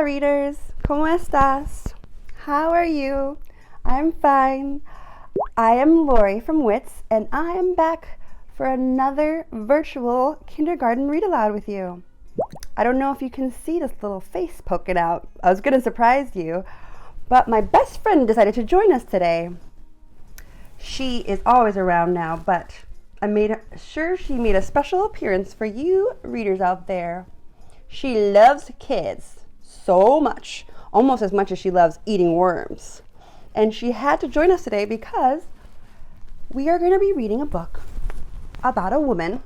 readers, ¿cómo estás? How are you? I'm fine. I am Lori from WITS, and I am back for another virtual kindergarten read aloud with you. I don't know if you can see this little face poking out. I was going to surprise you, but my best friend decided to join us today. She is always around now, but I made sure she made a special appearance for you readers out there. She loves kids so much, almost as much as she loves eating worms. And she had to join us today because we are going to be reading a book about a woman,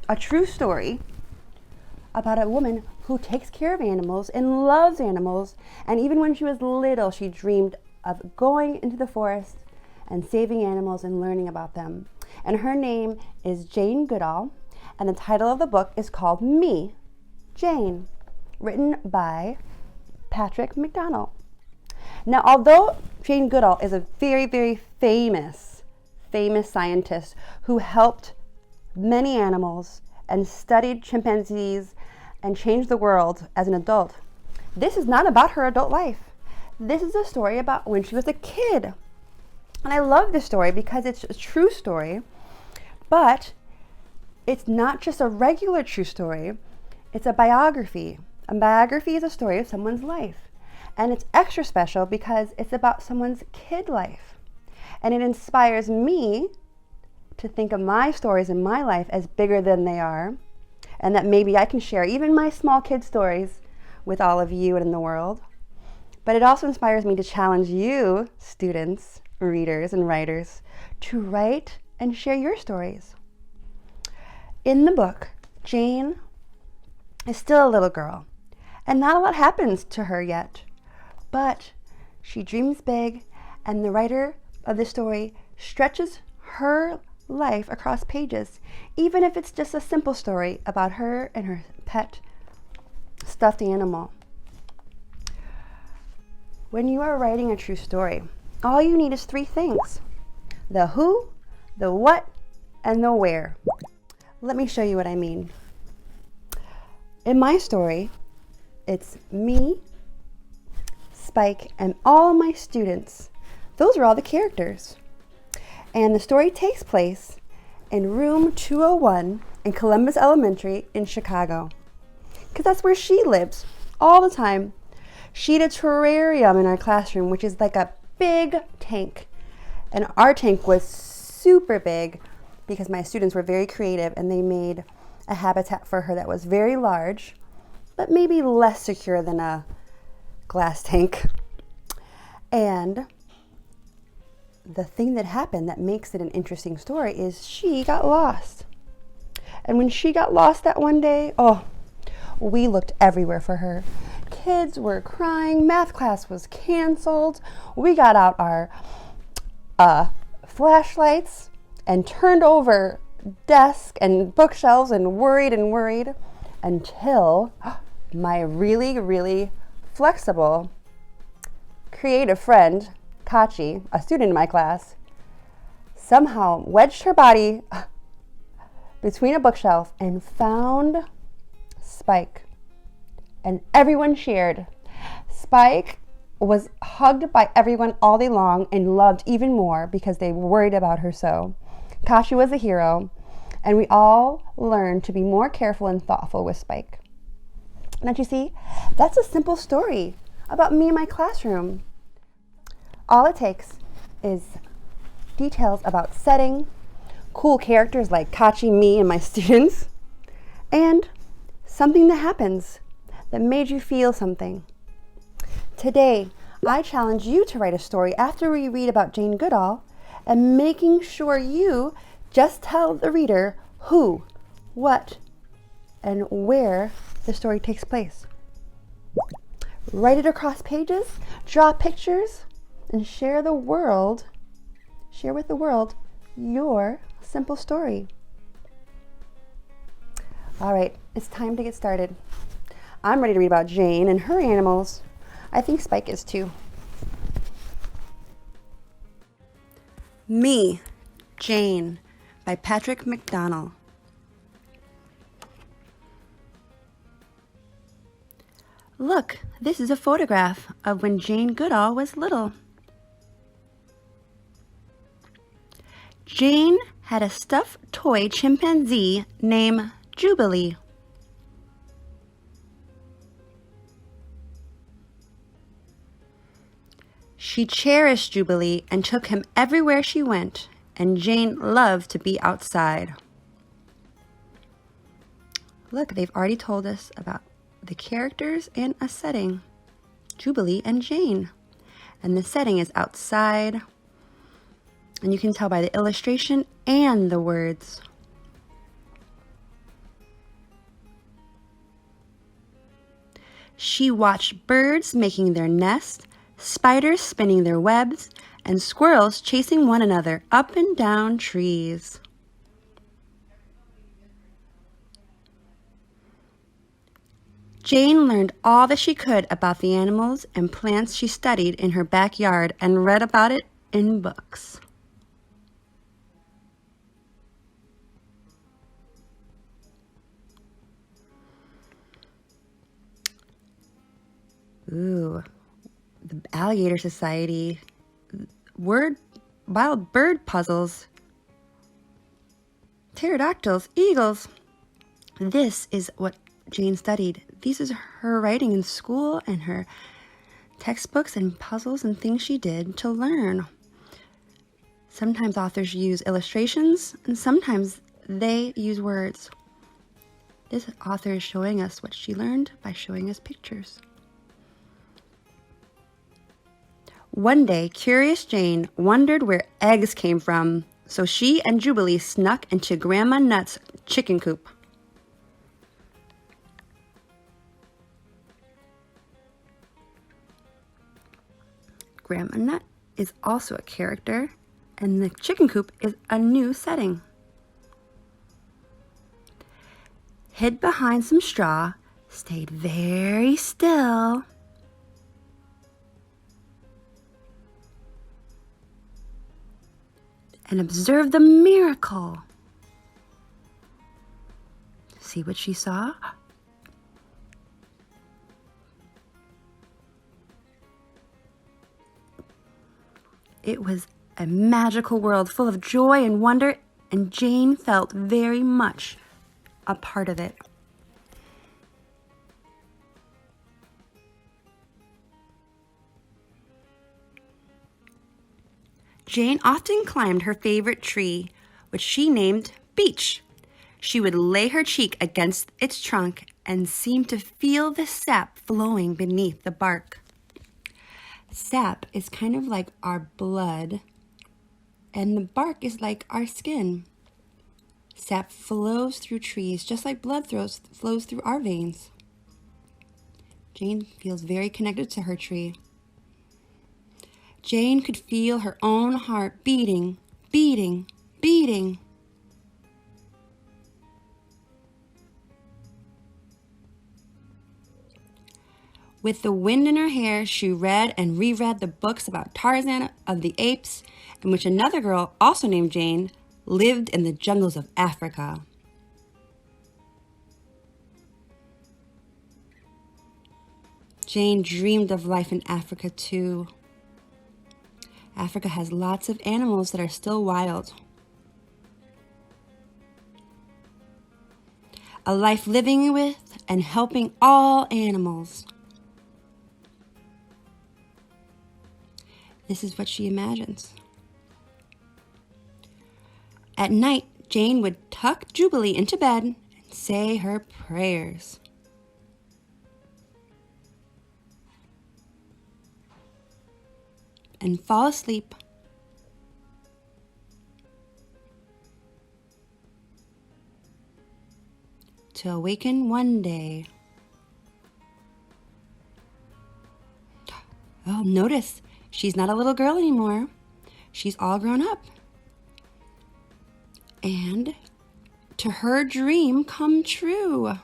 a true story about a woman who takes care of animals and loves animals. And even when she was little, she dreamed of going into the forest and saving animals and learning about them. And her name is Jane Goodall, and the title of the book is called Me, Jane, written by Patrick Mcdonnell. Now, although Jane Goodall is a very, very famous scientist who helped many animals and studied chimpanzees and changed the world as an adult, this is not about her adult life. This is a story about when she was a kid. And I love this story because it's a true story, but it's not just a regular true story, it's a biography. A biography is a story of someone's life. And it's extra special because it's about someone's kid life. And it inspires me to think of my stories in my life as bigger than they are, and that maybe I can share even my small kid stories with all of you and in the world. But it also inspires me to challenge you, students, readers, and writers, to write and share your stories. In the book, Jane is still a little girl, and not a lot happens to her yet, but she dreams big, and the writer of the story stretches her life across pages, even if it's just a simple story about her and her pet stuffed animal. When you are writing a true story, all you need is three things: the who, the what, and the where. Let me show you what I mean. In my story, it's me, Spike, and all my students. Those are all the characters. And the story takes place in room 201 in Columbus Elementary in Chicago, because that's where she lives all the time. She had a terrarium in our classroom, which is like a big tank. And our tank was super big because my students were very creative and they made a habitat for her that was very large, but maybe less secure than a glass tank. And the thing that happened that makes it an interesting story is she got lost. And when she got lost that one day, we looked everywhere for her. Kids were crying, math class was canceled. We got out our flashlights and turned over desk and bookshelves and worried until my really, really flexible, creative friend, Kachi, a student in my class, somehow wedged her body between a bookshelf and found Spike. And everyone cheered. Spike was hugged by everyone all day long and loved even more because they were worried about her so. Kashi was a hero, and we all learned to be more careful and thoughtful with Spike. Now, you see, that's a simple story about me and my classroom. All it takes is details about setting, cool characters like Kachi, me, and my students, and something that happens that made you feel something. Today, I challenge you to write a story after we read about Jane Goodall, and making sure you just tell the reader who, what, and where the story takes place. Write it across pages, draw pictures, and share with the world your simple story. All right, it's time to get started. I'm ready to read about Jane and her animals. I think Spike is too. Me, Jane, by Patrick Mcdonnell. Look, this is a photograph of when Jane Goodall was little. Jane had a stuffed toy chimpanzee named Jubilee. She cherished Jubilee and took him everywhere she went, and Jane loved to be outside. Look, they've already told us about the characters and a setting, Jubilee and Jane. And the setting is outside, and you can tell by the illustration and the words. She watched birds making their nests, spiders spinning their webs, and squirrels chasing one another up and down trees. Jane learned all that she could about the animals and plants she studied in her backyard and read about it in books. Ooh, the Alligator Society, wild bird puzzles, pterodactyls, eagles. This is what Jane studied. This is her writing in school and her textbooks and puzzles and things she did to learn. Sometimes authors use illustrations and sometimes they use words. This author is showing us what she learned by showing us pictures. One day, curious Jane wondered where eggs came from, so she and Jubilee snuck into Grandma Nut's chicken coop. Grandma Nut is also a character, and the chicken coop is a new setting. Hid behind some straw, stayed very still, and observed the miracle. See what she saw? It was a magical world full of joy and wonder, and Jane felt very much a part of it. Jane often climbed her favorite tree, which she named Beech. She would lay her cheek against its trunk and seem to feel the sap flowing beneath the bark. Sap is kind of like our blood, and the bark is like our skin. Sap flows through trees just like blood flows through our veins. Jane feels very connected to her tree. Jane could feel her own heart beating, beating, beating. With the wind in her hair, she read and reread the books about Tarzan of the Apes, in which another girl, also named Jane, lived in the jungles of Africa. Jane dreamed of life in Africa too. Africa has lots of animals that are still wild. A life living with and helping all animals. This is what she imagines. At night, Jane would tuck Jubilee into bed and say her prayers. And fall asleep. To awaken one day. Oh, notice, she's not a little girl anymore. She's all grown up. And to her dream come true.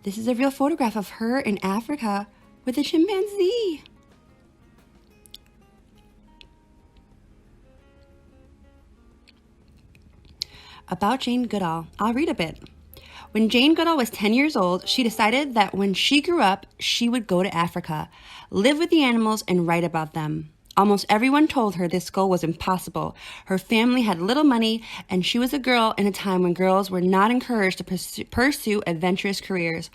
This is a real photograph of her in Africa with a chimpanzee. About Jane Goodall, I'll read a bit. When Jane Goodall was 10 years old, she decided that when she grew up, she would go to Africa, live with the animals, and write about them. Almost everyone told her this goal was impossible. Her family had little money, and she was a girl in a time when girls were not encouraged to pursue adventurous careers.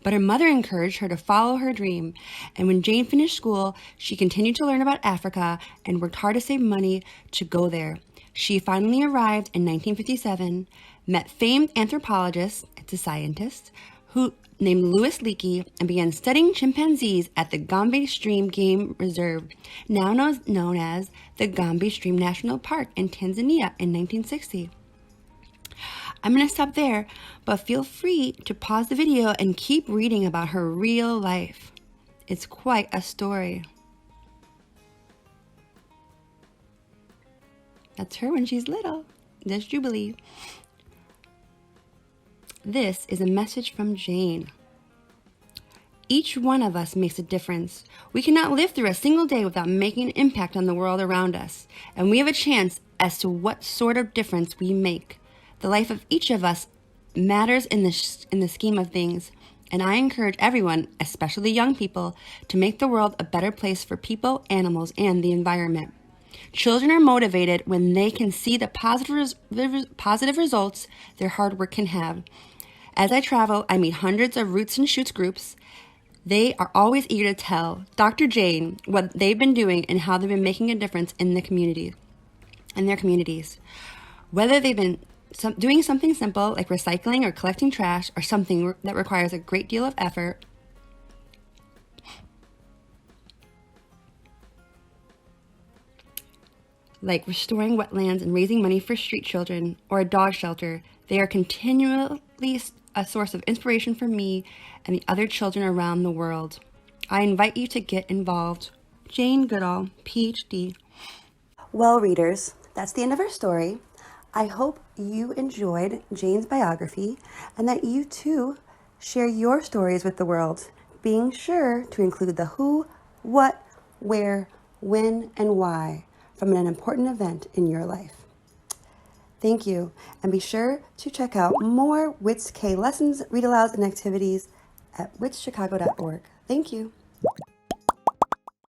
But her mother encouraged her to follow her dream, and when Jane finished school, she continued to learn about Africa and worked hard to save money to go there. She finally arrived in 1957, met famed anthropologist, it's a scientist, who named Louis Leakey, and began studying chimpanzees at the Gombe Stream Game Reserve, now known as the Gombe Stream National Park in Tanzania in 1960. I'm going to stop there, but feel free to pause the video and keep reading about her real life. It's quite a story. That's her when she's little. That's Jubilee. This is a message from Jane. Each one of us makes a difference. We cannot live through a single day without making an impact on the world around us, and we have a chance as to what sort of difference we make. The life of each of us matters in the scheme of things, and I encourage everyone, especially young people, to make the world a better place for people, animals, and the environment. Children are motivated when they can see the positive results their hard work can have. As I travel, I meet hundreds of Roots and Shoots groups. They are always eager to tell Dr. Jane what they've been doing and how they've been making a difference in their communities. Whether they've been doing something simple like recycling or collecting trash, or something that requires a great deal of effort, like restoring wetlands and raising money for street children or a dog shelter, they are continually a source of inspiration for me and the other children around the world. I invite you to get involved. Jane Goodall, PhD. Well, readers, that's the end of our story. I hope you enjoyed Jane's biography and that you too share your stories with the world, being sure to include the who, what, where, when, and why from an important event in your life. Thank you, and be sure to check out more WITS K lessons, read-alouds, and activities at witschicago.org. Thank you.